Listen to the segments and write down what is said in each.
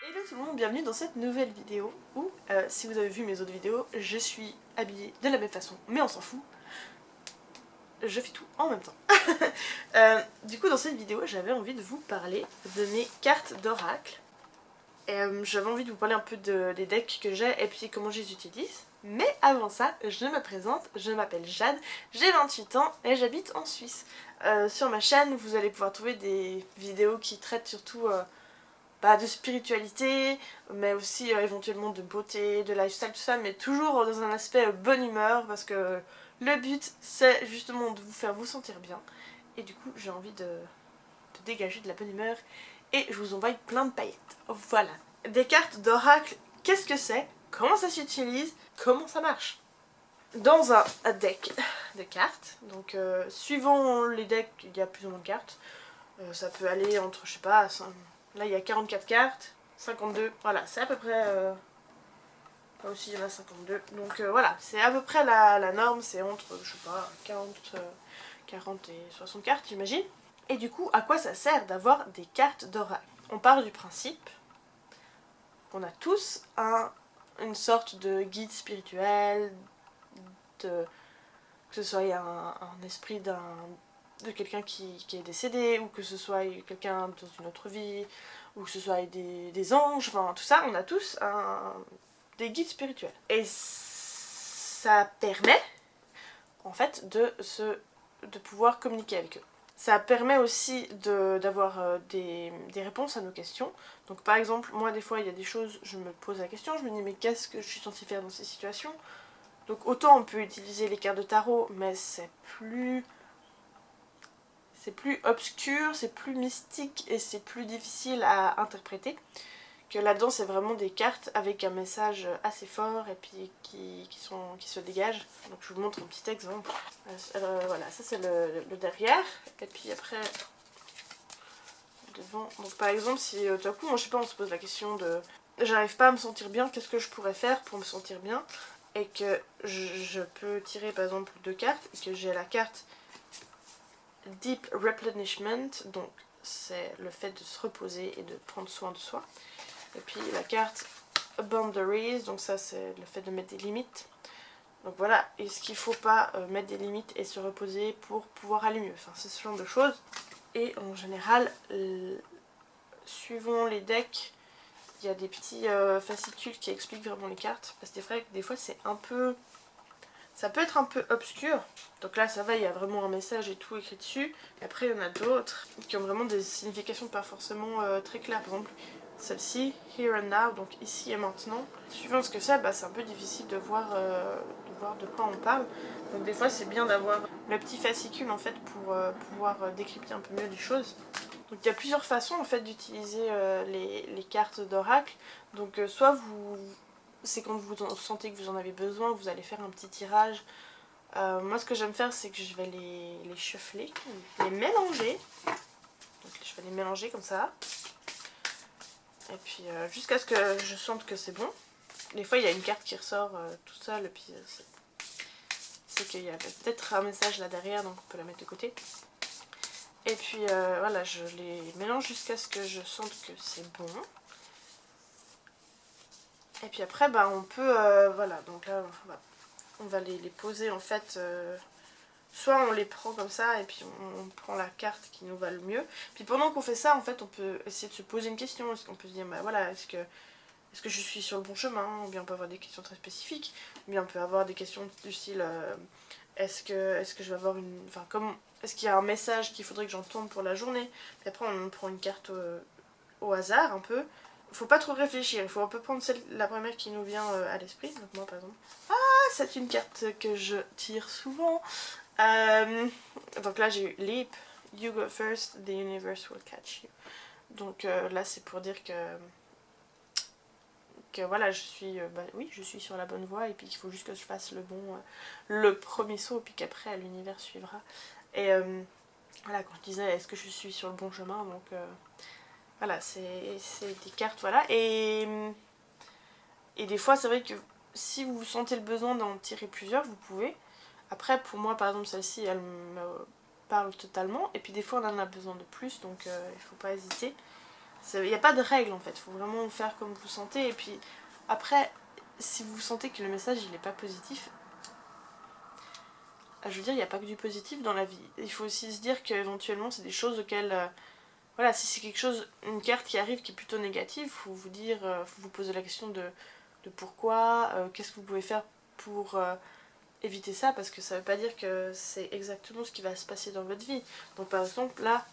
Hello tout le monde, bienvenue dans cette nouvelle vidéo où, si vous avez vu mes autres vidéos, je suis habillée de la même façon, mais on s'en fout. Je fais tout en même temps. Du coup, dans cette vidéo, j'avais envie de vous parler de mes cartes d'oracle. J'avais envie de vous parler un peu des decks que j'ai et puis comment je les utilise. Mais avant ça, je me présente, je m'appelle Jade, j'ai 28 ans et j'habite en Suisse. Sur ma chaîne, vous allez pouvoir trouver des vidéos qui traitent surtout de spiritualité, mais aussi éventuellement de beauté, de lifestyle, tout ça, mais toujours dans un aspect bonne humeur, parce que le but c'est justement de vous faire vous sentir bien. Et du coup j'ai envie de dégager de la bonne humeur et je vous envoie plein de paillettes. Voilà. Des cartes d'oracle, qu'est-ce que c'est? Comment ça s'utilise? Comment ça marche? Dans un deck de cartes, donc suivant les decks, il y a plus ou moins de cartes. Ça peut aller entre, je sais pas, là il y a 44 cartes, 52, voilà, c'est à peu près... là aussi il y en a 52, donc voilà, c'est à peu près la norme, c'est entre, je sais pas, 40 et 60 cartes, j'imagine. Et du coup, à quoi ça sert d'avoir des cartes d'oracle? On part du principe qu'on a tous une sorte de guide spirituel, que ce soit un esprit de quelqu'un qui est décédé, ou que ce soit quelqu'un dans une autre vie, ou que ce soit des anges, enfin tout ça, on a tous des guides spirituels. Et ça permet, en fait, de pouvoir communiquer avec eux. Ça permet aussi d'avoir des réponses à nos questions. Donc par exemple, moi des fois il y a des choses, je me pose la question, je me dis mais qu'est-ce que je suis censée faire dans ces situations? Donc autant on peut utiliser les cartes de tarot, mais c'est plus obscur, c'est plus mystique et c'est plus difficile à interpréter. Que là-dedans c'est vraiment des cartes avec un message assez fort et puis qui se dégagent. Donc je vous montre un petit exemple. Voilà, ça c'est le derrière. Et puis après, devant. Donc par exemple, si tout à coup, moi je sais pas, on se pose la question de j'arrive pas à me sentir bien, qu'est-ce que je pourrais faire pour me sentir bien? Et que je peux tirer par exemple deux cartes et que j'ai la carte Deep Replenishment, donc c'est le fait de se reposer et de prendre soin de soi. Et puis la carte Boundaries, donc ça c'est le fait de mettre des limites. Donc voilà, est-ce qu'il faut pas mettre des limites et se reposer pour pouvoir aller mieux? Enfin, c'est ce genre de choses. Et en général, suivant les decks, il y a des petits fascicules qui expliquent vraiment les cartes. Parce que c'est vrai que des fois c'est un peu... ça peut être un peu obscur. Donc là ça va, il y a vraiment un message et tout écrit dessus. Et après il y en a d'autres qui ont vraiment des significations pas forcément très claires. Par exemple, celle-ci, Here and Now, donc ici et maintenant. Suivant ce que c'est, c'est un peu difficile de voir de quoi on parle. Donc des fois c'est bien d'avoir le petit fascicule en fait pour pouvoir décrypter un peu mieux les choses. Donc il y a plusieurs façons en fait d'utiliser les cartes d'oracle. Donc soit c'est quand vous sentez que vous en avez besoin, vous allez faire un petit tirage. Moi ce que j'aime faire c'est que je vais les shuffler, les mélanger. Donc je vais les mélanger comme ça. Et puis jusqu'à ce que je sente que c'est bon. Des fois il y a une carte qui ressort toute seule et puis c'est qu'il y a peut-être un message là derrière, donc on peut la mettre de côté. Et puis voilà, je les mélange jusqu'à ce que je sente que c'est bon. Et puis après, on peut, voilà, donc là, on va les poser en fait. Soit on les prend comme ça et puis on prend la carte qui nous va le mieux. Puis pendant qu'on fait ça, en fait, on peut essayer de se poser une question. On peut se dire, voilà, est-ce que je suis sur le bon chemin? Ou bien on peut avoir des questions très spécifiques. Ou bien on peut avoir des questions du style, est-ce que je vais avoir une... Enfin, est-ce qu'il y a un message qu'il faudrait que j'entende pour la journée? Puis après, on prend une carte au hasard un peu. Faut pas trop réfléchir, il faut un peu prendre la première qui nous vient à l'esprit. Donc moi par exemple, c'est une carte que je tire souvent. Donc là j'ai eu Leap, You go first, the universe will catch you. Donc là c'est pour dire que voilà, je suis oui, je suis sur la bonne voie et puis qu'il faut juste que je fasse le premier saut et puis qu'après l'univers suivra. Et voilà, quand je disais est-ce que je suis sur le bon chemin, donc voilà, c'est des cartes, voilà. Et des fois, c'est vrai que si vous sentez le besoin d'en tirer plusieurs, vous pouvez. Après, pour moi, par exemple, celle-ci, elle me parle totalement. Et puis des fois, on en a besoin de plus, donc il faut pas hésiter. Il n'y a pas de règle en fait, il faut vraiment faire comme vous sentez. Et puis après, si vous sentez que le message il n'est pas positif, je veux dire, il n'y a pas que du positif dans la vie. Il faut aussi se dire qu'éventuellement c'est des choses auxquelles... voilà, si c'est quelque chose, une carte qui arrive qui est plutôt négative, il faut vous dire, faut vous poser la question de pourquoi, qu'est-ce que vous pouvez faire pour éviter ça, parce que ça veut pas dire que c'est exactement ce qui va se passer dans votre vie. Donc par exemple, là,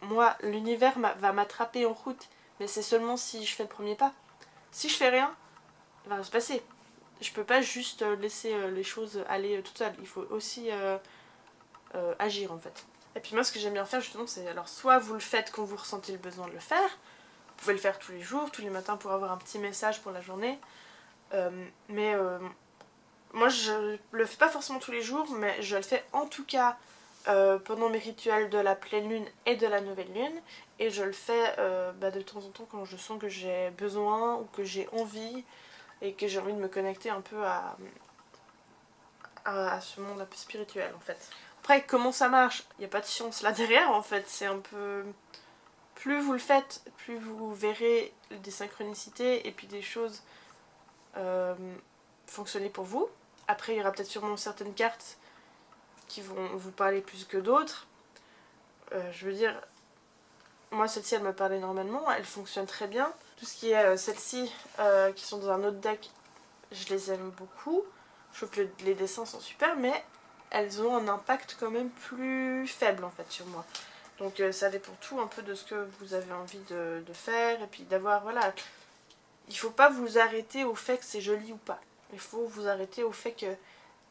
moi, l'univers va m'attraper en route, mais c'est seulement si je fais le premier pas. Si je fais rien, il va rien se passer. Je peux pas juste laisser les choses aller toutes seules. Il faut aussi agir en fait. Et puis moi, ce que j'aime bien faire justement, c'est alors soit vous le faites quand vous ressentez le besoin de le faire, vous pouvez le faire tous les jours, tous les matins pour avoir un petit message pour la journée. Mais moi, je le fais pas forcément tous les jours, mais je le fais en tout cas pendant mes rituels de la pleine lune et de la nouvelle lune. Et je le fais de temps en temps quand je sens que j'ai besoin ou que j'ai envie et que j'ai envie de me connecter un peu à ce monde un peu spirituel en fait. Après, comment ça marche? Il n'y a pas de science là derrière en fait, c'est un peu... Plus vous le faites, plus vous verrez des synchronicités et puis des choses fonctionner pour vous. Après, il y aura peut-être sûrement certaines cartes qui vont vous parler plus que d'autres. Je veux dire, moi celle-ci elle me parlait normalement, elle fonctionne très bien. Tout ce qui est celles-ci qui sont dans un autre deck, je les aime beaucoup. Je trouve que les dessins sont super, mais elles ont un impact quand même plus faible en fait sur moi. Donc ça dépend tout un peu de ce que vous avez envie de faire et puis d'avoir, voilà, il faut pas vous arrêter au fait que c'est joli ou pas. Il faut vous arrêter au fait que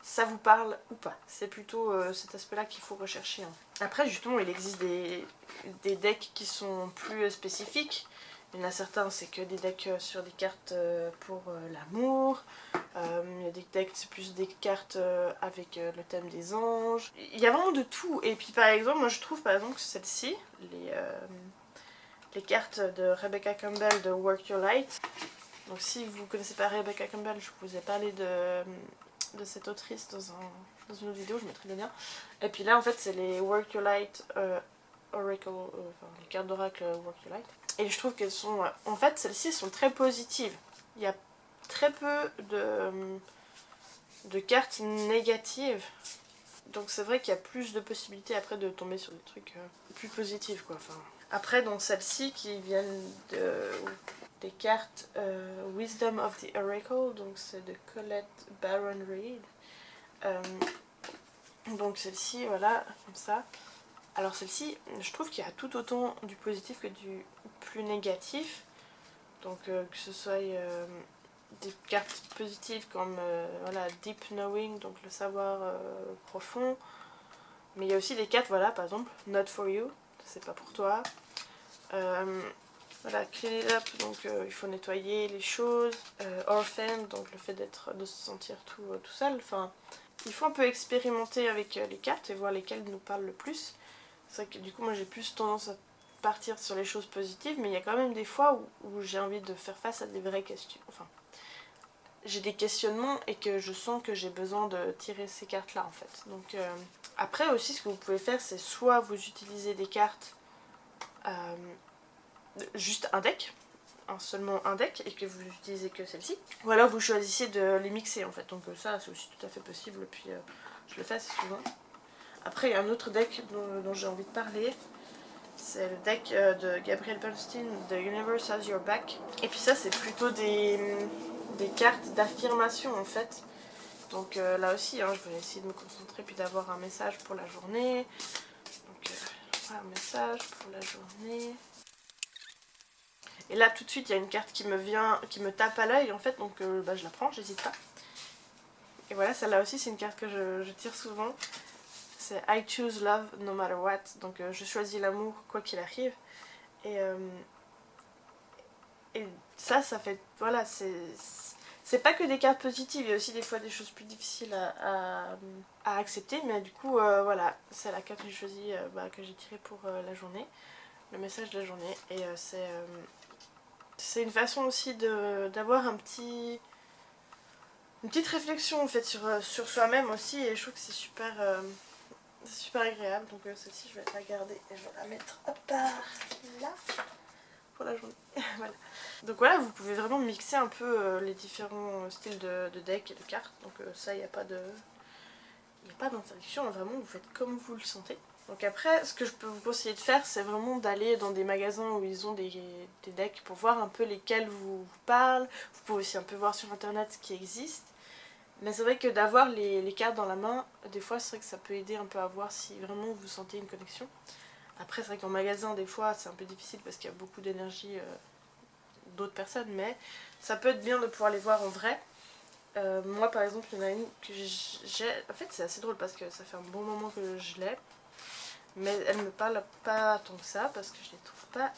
ça vous parle ou pas. C'est plutôt cet aspect-là qu'il faut rechercher. Hein. Après, justement, il existe des decks qui sont plus spécifiques. Il y en a certains, c'est que des decks sur des cartes pour l'amour. Il y a des decks, c'est plus des cartes avec le thème des anges. Il y a vraiment de tout. Et puis, par exemple, moi je trouve par exemple que celle-ci, les cartes de Rebecca Campbell de Work Your Light. Donc, si vous ne connaissez pas Rebecca Campbell, je vous ai parlé de cette autrice dans une autre vidéo, je mettrai le lien. Et puis là en fait c'est les Work Your Light Oracle, enfin les cartes d'oracle Work Your Light. Et je trouve qu'elles sont, en fait celles-ci sont très positives. Il y a très peu de cartes négatives. Donc c'est vrai qu'il y a plus de possibilités après de tomber sur des trucs plus positifs quoi. Enfin, après dans celles-ci qui viennent des cartes Wisdom of the Oracle, donc c'est de Colette Baron Reid. Donc celle-ci, voilà, comme ça. Alors celle-ci, je trouve qu'il y a tout autant du positif que du plus négatif. Donc que ce soit des cartes positives comme voilà, Deep Knowing, donc le savoir profond. Mais il y a aussi des cartes, voilà, par exemple, Not for you, c'est pas pour toi. Voilà, Clean it up, donc il faut nettoyer les choses. Orphan, donc le fait de se sentir tout seul. Enfin, il faut un peu expérimenter avec les cartes et voir lesquelles nous parlent le plus. C'est vrai que du coup, moi j'ai plus tendance à partir sur les choses positives, mais il y a quand même des fois où j'ai envie de faire face à des vraies questions. Enfin, j'ai des questionnements et que je sens que j'ai besoin de tirer ces cartes-là en fait. Donc après aussi, ce que vous pouvez faire, c'est soit vous utilisez des cartes, juste un deck, seulement un deck, et que vous utilisez que celle-ci, ou alors vous choisissez de les mixer en fait. Donc ça, c'est aussi tout à fait possible, puis je le fais assez souvent. Après, il y a un autre deck dont j'ai envie de parler. C'est le deck de Gabrielle Bernstein, The Universe Has Your Back. Et puis ça, c'est plutôt des cartes d'affirmation en fait. Donc là aussi, hein, je vais essayer de me concentrer puis d'avoir un message pour la journée. Donc voilà, un message pour la journée. Et là, tout de suite, il y a une carte qui me tape à l'œil en fait. Donc je la prends, j'hésite pas. Et voilà, celle-là aussi, c'est une carte que je tire souvent. C'est I choose love no matter what. Donc je choisis l'amour quoi qu'il arrive. Et ça fait... Voilà, c'est pas que des cartes positives. Il y a aussi des fois des choses plus difficiles à accepter. Mais du coup, voilà, c'est la carte que j'ai choisie, que j'ai tirée pour la journée. Le message de la journée. Et c'est une façon aussi d'avoir une petite réflexion en fait sur soi-même aussi. Et je trouve que c'est super agréable, donc celle-ci je vais la garder et je vais la mettre par là. pour la journée. Voilà. Donc voilà, vous pouvez vraiment mixer un peu les différents styles de deck et de cartes. Donc ça, il n'y a pas d'interdiction, vraiment vous faites comme vous le sentez. Donc après, ce que je peux vous conseiller de faire, c'est vraiment d'aller dans des magasins où ils ont des decks pour voir un peu lesquels vous parlent. Vous pouvez aussi un peu voir sur internet ce qui existe. Mais c'est vrai que d'avoir les cartes dans la main, des fois c'est vrai que ça peut aider un peu à voir si vraiment vous sentez une connexion. Après c'est vrai qu'en magasin des fois c'est un peu difficile parce qu'il y a beaucoup d'énergie d'autres personnes, mais ça peut être bien de pouvoir les voir en vrai. Moi par exemple il y en a une que j'ai, en fait c'est assez drôle parce que ça fait un bon moment que je l'ai, mais elle me parle pas tant que ça parce que je les trouve pas,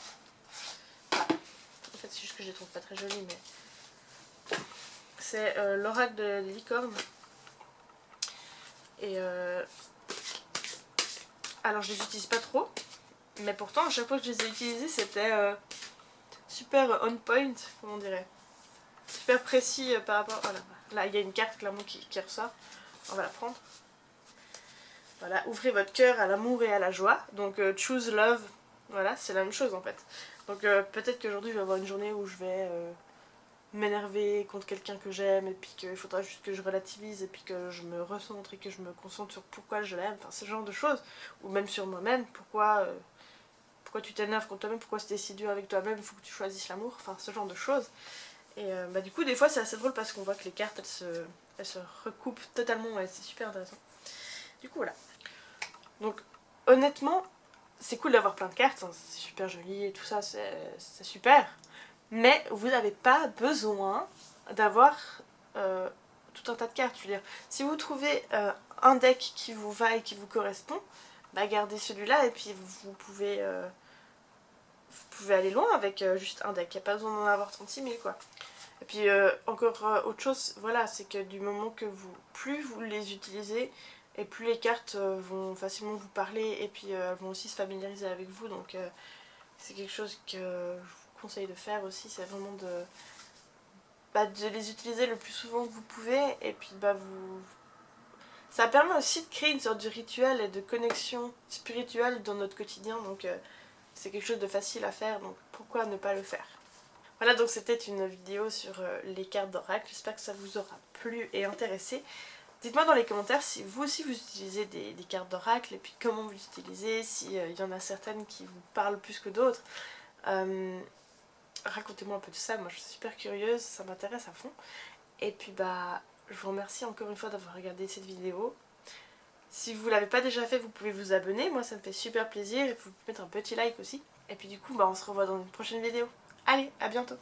en fait c'est juste que je les trouve pas très jolies, mais c'est l'oracle de licorne. Et alors je les utilise pas trop, mais pourtant à chaque fois que je les ai utilisés c'était super on point, comment on dirait, super précis par rapport, voilà. Là il y a une carte clairement qui ressort, on va la prendre. Voilà, ouvrez votre cœur à l'amour et à la joie. Donc choose love, voilà, c'est la même chose en fait. Donc peut-être qu'aujourd'hui je vais avoir une journée où je vais m'énerver contre quelqu'un que j'aime, et puis qu'il faudra juste que je relativise, et puis que je me recentre et que je me concentre sur pourquoi je l'aime, enfin ce genre de choses. Ou même sur moi-même, pourquoi tu t'énerves contre toi-même, pourquoi c'était si dur avec toi-même, il faut que tu choisisses l'amour, enfin ce genre de choses. Et bah du coup des fois c'est assez drôle parce qu'on voit que les cartes elles se recoupent totalement, et c'est super intéressant. Du coup voilà. Donc honnêtement, c'est cool d'avoir plein de cartes, hein, c'est super joli et tout ça, c'est super. Mais vous n'avez pas besoin d'avoir tout un tas de cartes. Je veux dire, si vous trouvez un deck qui vous va et qui vous correspond, bah gardez celui-là et puis vous pouvez aller loin avec juste un deck. Il n'y a pas besoin d'en avoir 36 000 quoi. Et puis encore autre chose, voilà, c'est que du moment que plus vous les utilisez, et plus les cartes vont facilement vous parler, et puis elles vont aussi se familiariser avec vous, donc c'est quelque chose que je vous conseille de faire aussi, c'est vraiment de les utiliser le plus souvent que vous pouvez, et puis ça permet aussi de créer une sorte de rituel et de connexion spirituelle dans notre quotidien, donc c'est quelque chose de facile à faire, donc pourquoi ne pas le faire. Voilà, donc c'était une vidéo sur les cartes d'oracle, j'espère que ça vous aura plu et intéressé. Dites-moi dans les commentaires si vous aussi vous utilisez des cartes d'oracle, et puis comment vous les utilisez, s'il y en a certaines qui vous parlent plus que d'autres. Racontez-moi un peu de ça, moi je suis super curieuse, ça m'intéresse à fond. Et puis bah, je vous remercie encore une fois d'avoir regardé cette vidéo. Si vous ne l'avez pas déjà fait, vous pouvez vous abonner, moi ça me fait super plaisir, et vous pouvez mettre un petit like aussi. Et puis du coup, bah, on se revoit dans une prochaine vidéo. Allez, à bientôt!